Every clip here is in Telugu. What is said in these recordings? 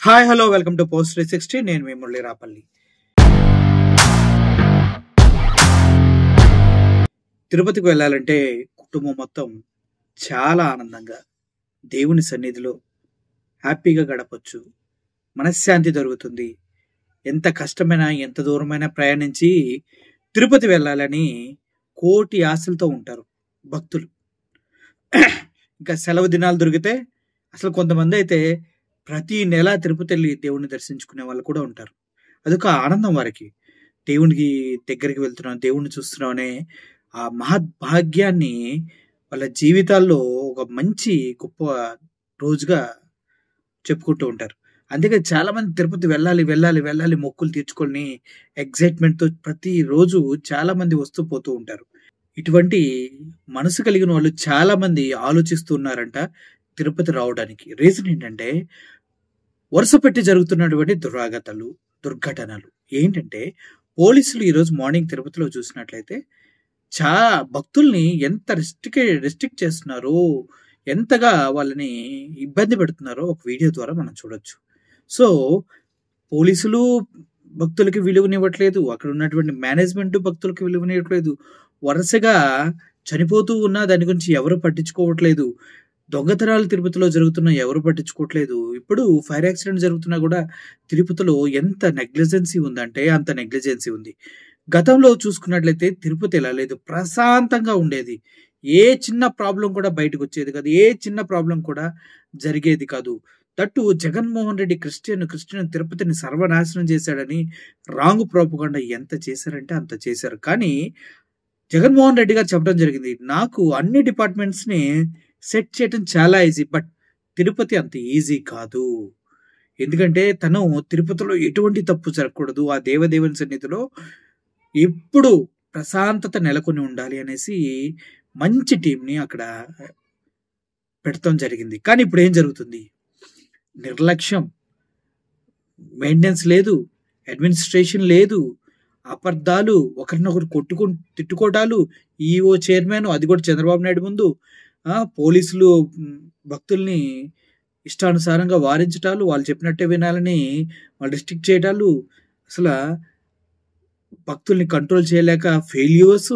Hi hello welcome to post 360. నేను మీ మురళి రాపల్లి. తిరుపతికి వెళ్ళాలంటే కుటుంబం మొత్తం చాలా ఆనందంగా దేవుని సన్నిధిలో హ్యాపీగా గడపొచ్చు. మనశ్శాంతి దొరుకుతుంది. ఎంత కష్టమైనా ఎంత దూరమైనా ప్రయాణించి తిరుపతి వెళ్ళాలని కోటి ఆశలతో ఉంటారు భక్తులు. ఇంకా సెలవు దినాలు దొరికితే అసలు కొంతమంది అయితే ప్రతి నెల తిరుపతి వెళ్ళి దేవుణ్ణి దర్శించుకునే వాళ్ళు కూడా ఉంటారు. అదొక ఆనందం వారికి. దేవునికి దగ్గరికి వెళ్తున్నాం, దేవుణ్ణి చూస్తున్నాం అనే ఆ మహద్భాగ్యాన్ని వాళ్ళ జీవితాల్లో ఒక మంచి గొప్ప రోజుగా చెప్పుకుంటూ ఉంటారు. అందుకే చాలా మంది తిరుపతి వెళ్ళాలి వెళ్ళాలి వెళ్ళాలి మొక్కులు తీర్చుకొని ఎగ్జైట్మెంట్తో ప్రతిరోజు చాలా మంది వస్తూ పోతూ ఉంటారు. ఇటువంటి మనసు కలిగిన వాళ్ళు చాలా మంది ఆలోచిస్తున్నారంట తిరుపతి రావడానికి. రీజన్ ఏంటంటే వరుస పెట్టి జరుగుతున్నటువంటి దుర్ఘటనలు ఏంటంటే, పోలీసులు ఈరోజు మార్నింగ్ తిరుపతిలో చూసినట్లయితే భక్తుల్ని ఎంత రెస్ట్రిక్ట్ చేస్తున్నారో, ఎంతగా వాళ్ళని ఇబ్బంది పెడుతున్నారో ఒక వీడియో ద్వారా మనం చూడొచ్చు. సో పోలీసులు భక్తులకి విలువనివ్వట్లేదు, అక్కడ ఉన్నటువంటి మేనేజ్మెంట్ భక్తులకి విలువనివ్వట్లేదు. వరుసగా చనిపోతూ ఉన్నా దాని గురించి ఎవరు పట్టించుకోవట్లేదు. దొంగతనాలు తిరుపతిలో జరుగుతున్నా ఎవరు పట్టించుకోవట్లేదు. ఇప్పుడు ఫైర్ యాక్సిడెంట్ జరుగుతున్నా కూడా తిరుపతిలో ఎంత నెగ్లిజెన్సీ ఉందంటే అంత నెగ్లిజెన్సీ ఉంది. గతంలో చూసుకున్నట్లయితే తిరుపతి ఎలా లేదు, ప్రశాంతంగా ఉండేది. ఏ చిన్న ప్రాబ్లం కూడా బయటకు వచ్చేది కాదు, ఏ చిన్న ప్రాబ్లం కూడా జరిగేది కాదు. దట్టు జగన్మోహన్ రెడ్డి క్రిస్టియన్ తిరుపతిని సర్వనాశనం చేశాడని రాంగ్ ప్రోపగండా ఎంత చేశారంటే అంత చేశారు. కానీ జగన్మోహన్ రెడ్డి గారు చెప్పడం జరిగింది, నాకు అన్ని డిపార్ట్మెంట్స్ని సెట్ చేయటం చాలా ఈజీ, బట్ తిరుపతి అంత ఈజీ కాదు. ఎందుకంటే తను తిరుపతిలో ఎటువంటి తప్పు జరగకూడదు, ఆ దేవదేవుని సన్నిధిలో ఎప్పుడు ప్రశాంతత నెలకొని ఉండాలి అనేసి మంచి టీంని అక్కడ పెడతాం జరిగింది. కానీ ఇప్పుడు ఏం జరుగుతుంది? నిర్లక్ష్యం, మెయింటెనెన్స్ లేదు, అడ్మినిస్ట్రేషన్ లేదు, అబద్ధాలు, ఒకరినొకరు తిట్టుకోవటాలు, ఈఓ చైర్మన్, అది కూడా చంద్రబాబు నాయుడు ముందు, పోలీసులు భక్తుల్ని ఇష్టానుసారంగా వారించటాలు, వాళ్ళు చెప్పినట్టే వినాలని వాళ్ళు రిస్ట్రిక్ట్ చేయటాలు, అసలు భక్తుల్ని కంట్రోల్ చేయలేక ఫెయిల్యూర్స్,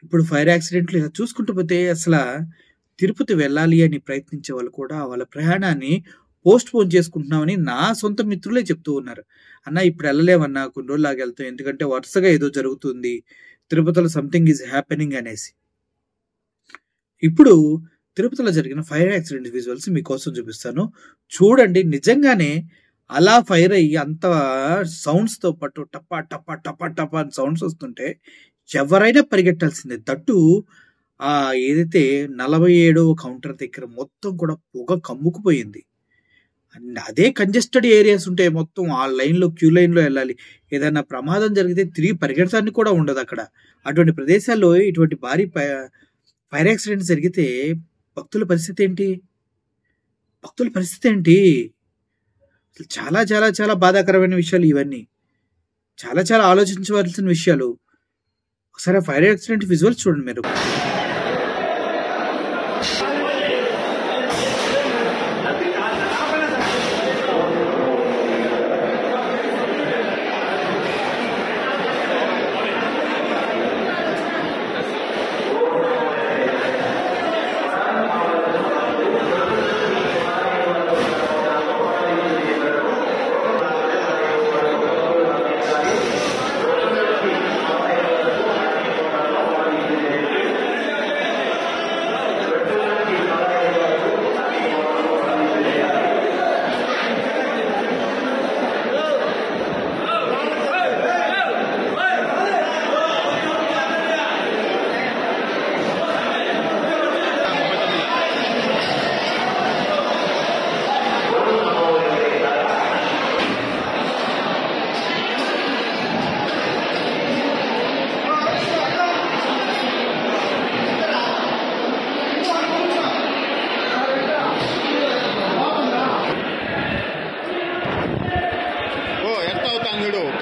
ఇప్పుడు ఫైర్ యాక్సిడెంట్లు చూసుకుంటూ పోతే అసలు తిరుపతి వెళ్ళాలి అని ప్రయత్నించే వాళ్ళు కూడా వాళ్ళ ప్రయాణాన్ని పోస్ట్ పోన్ చేసుకుంటున్నామని నా సొంత మిత్రులే చెప్తూ ఉన్నారు. అన్న ఇప్పుడు వెళ్ళలేమన్నా, కొన్ని రోజులాగా వెళ్తాం, ఎందుకంటే వరుసగా ఏదో జరుగుతుంది తిరుపతిలో, సంథింగ్ ఈజ్ హ్యాపెనింగ్ అనేసి. ఇప్పుడు తిరుపతిలో జరిగిన ఫైర్ యాక్సిడెంట్ విజువల్స్ మీకోసం చూపిస్తాను, చూడండి. నిజంగానే అలా ఫైర్ అయ్యి అంత సౌండ్స్తో పాటు టపా టపా టపా టపా అని సౌండ్స్ వస్తుంటే ఎవరైనా పరిగెట్టాల్సిందే. దట్టు ఏదైతే 47వ కౌంటర్ దగ్గర మొత్తం కూడా పొగ కమ్ముకుపోయింది. అదే కంజెస్టెడ్ ఏరియాస్ ఉంటాయి, మొత్తం ఆ లైన్లో క్యూ లైన్లో వెళ్ళాలి. ఏదైనా ప్రమాదం జరిగితే తిరిగి పరిగెడతానికి కూడా ఉండదు అక్కడ. అటువంటి ప్రదేశాల్లో ఇటువంటి భారీ ఫైర్ యాక్సిడెంట్ జరిగితే భక్తుల పరిస్థితి ఏంటి? చాలా చాలా చాలా బాధాకరమైన విషయాలు ఇవన్నీ. చాలా చాలా ఆలోచించవలసిన విషయాలు. ఒకసారి ఫైర్ యాక్సిడెంట్ విజువల్స్ చూడండి మీరు.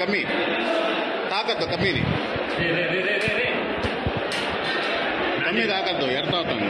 ಕಮ್ಮಿ ತಾಕತ್ತು ಕಮ್ಮಿನಿ ಕಮ್ಮಿ ತಾಕತ್ತು ಎರ್ತಾ ಹೋಗ್ತಾನೆ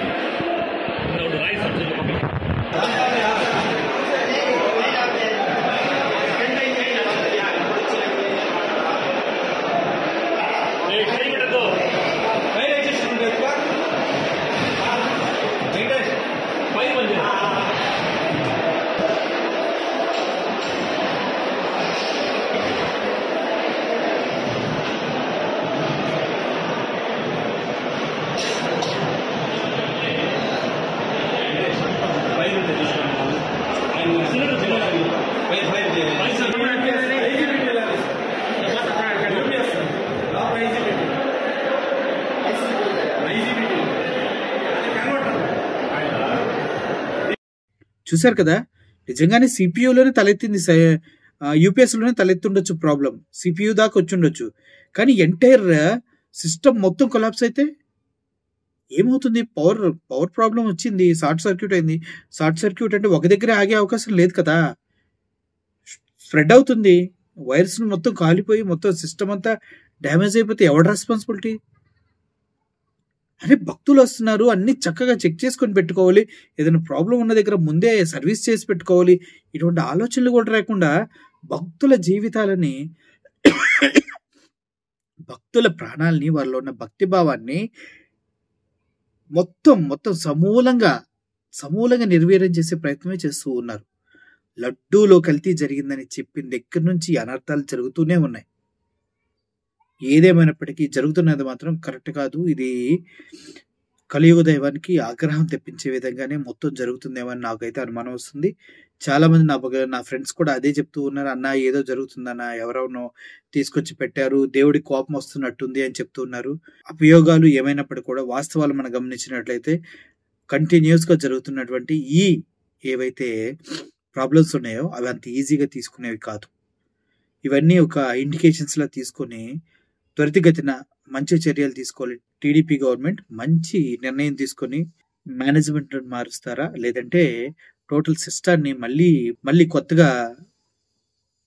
చూశారు కదా, నిజంగానే సిపియూలోనే తలెత్తింది, యూపీఎస్లోనే తలెత్తుండొచ్చు ప్రాబ్లం, సిపియూ దాకా వచ్చుండొచ్చు. కానీ ఎంటైర్ సిస్టమ్ మొత్తం కొలాప్స్ అయితే ఏమవుతుంది? పవర్ ప్రాబ్లం వచ్చింది, షార్ట్ సర్క్యూట్ అయింది. షార్ట్ సర్క్యూట్ అంటే ఒక దగ్గర ఆగే అవకాశం లేదు కదా, స్ప్రెడ్ అవుతుంది. వైర్స్ మొత్తం కాలిపోయి మొత్తం సిస్టమ్ అంతా డ్యామేజ్ అయిపోతే ఎవరి రెస్పాన్సిబిలిటీ? అరే భక్తులు వస్తున్నారు, అన్ని చక్కగా చెక్ చేసుకొని పెట్టుకోవాలి, ఏదైనా ప్రాబ్లం ఉన్న దగ్గర ముందే సర్వీస్ చేసి పెట్టుకోవాలి. ఇటువంటి ఆలోచనలు కూడా రాకుండా భక్తుల జీవితాలని, భక్తుల ప్రాణాలని, వాళ్ళలో ఉన్న భక్తి భావాన్ని మొత్తం సమూలంగా నిర్వీర్యం చేసే ప్రయత్నమే చేస్తూ ఉన్నారు. లడ్డూలో కల్తీ జరిగిందని చెప్పిన దగ్గర నుంచి అనర్థాలు జరుగుతూనే ఉన్నాయి. ఏదేమైనప్పటికీ జరుగుతున్నది మాత్రం కరెక్ట్ కాదు. ఇది కలియుగ దైవానికి ఆగ్రహం తెప్పించే విధంగానే మొత్తం జరుగుతుందేమో అని నాకైతే అనుమానం వస్తుంది. చాలా మంది నా ఫ్రెండ్స్ కూడా అదే చెప్తూ ఉన్నారు, అన్న ఏదో జరుగుతుందన్న, ఎవరెవరో తీసుకొచ్చి పెట్టారు, దేవుడి కోపం వస్తున్నట్టుంది అని చెప్తూ ఉన్నారు. అభియోగాలు ఏమైనప్పటికీ కూడా వాస్తవాలు మనం గమనించినట్లయితే కంటిన్యూస్ గా జరుగుతున్నటువంటి ఏవైతే ప్రాబ్లమ్స్ ఉన్నాయో అవి అంత ఈజీగా తీసుకునేవి కాదు. ఇవన్నీ ఒక ఇండికేషన్స్ లా తీసుకొని త్వరితగతిన మంచి చర్యలు తీసుకోవాలి. టీడీపీ గవర్నమెంట్ మంచి నిర్ణయం తీసుకొని మేనేజ్మెంట్ మారుస్తారా, లేదంటే టోటల్ సిస్టాన్ని మళ్ళీ కొత్తగా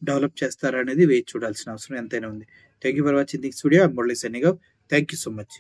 డెవలప్ చేస్తారా అనేది వేచి చూడాల్సిన అవసరం ఎంతైనా ఉంది. Thank you for watching this video. I am Murali signing off. Thank you so much.